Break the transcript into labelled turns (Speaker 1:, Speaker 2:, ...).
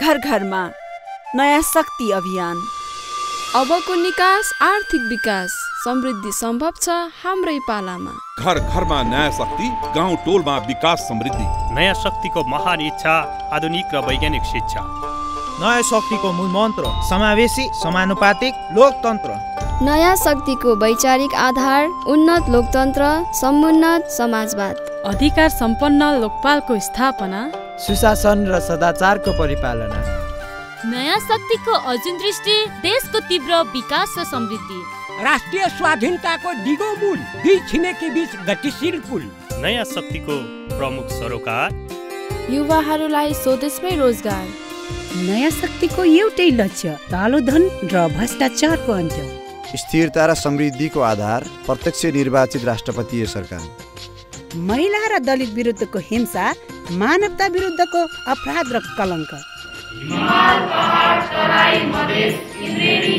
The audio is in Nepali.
Speaker 1: घर घरमा नयाँ शक्ति अभियान।
Speaker 2: अबको निकास आर्थिक विकास समृद्धि सम्भव छ हाम्रै पालामा।
Speaker 3: घर घरमा नयाँ शक्ति, गाउँ टोलमा विकास समृद्धि।
Speaker 4: नयाँ शक्तिको महान इच्छा, आधुनिक र वैज्ञानिक शिक्षा।
Speaker 5: नयाँ शक्तिको मूल मन्त्र समावेशी, समानुपातिक लोकतन्त्र।
Speaker 2: नयाँ शक्तिको वैचारिक आधार उन्नत लोकतन्त्र, समुन्नत समाजवाद।
Speaker 6: अधिकार सम्पन्न लोकपालको स्थापना,
Speaker 5: सुशासन र सदाचारको परिपालना।
Speaker 7: नयाँ शक्तिको अर्जुन दृष्टि देशको तीव्र विकास र समृद्धि।
Speaker 8: राष्ट्रिय स्वाधीनताको दिगो मूल, दुई छिमेकी बीच गतिशील पुल।
Speaker 4: नयाँ शक्तिको प्रमुख सरोकार
Speaker 2: युवाहरूलाई स्वदेशमै रोजगार।
Speaker 9: नयाँ शक्तिको एउटै लक्ष्य कालो धन र भ्रष्टाचारको अन्त्य।
Speaker 10: स्थिरता र समृद्धिको आधार प्रत्यक्ष निर्वाचित राष्ट्रपतीय सरकार।
Speaker 9: महिला र दलित विरुद्धको हिंसा मानवता विरुद्धको अपराध र कलङ्क।
Speaker 11: हिमाल, पहाड, तराई, मधेस, इन्द्रेणी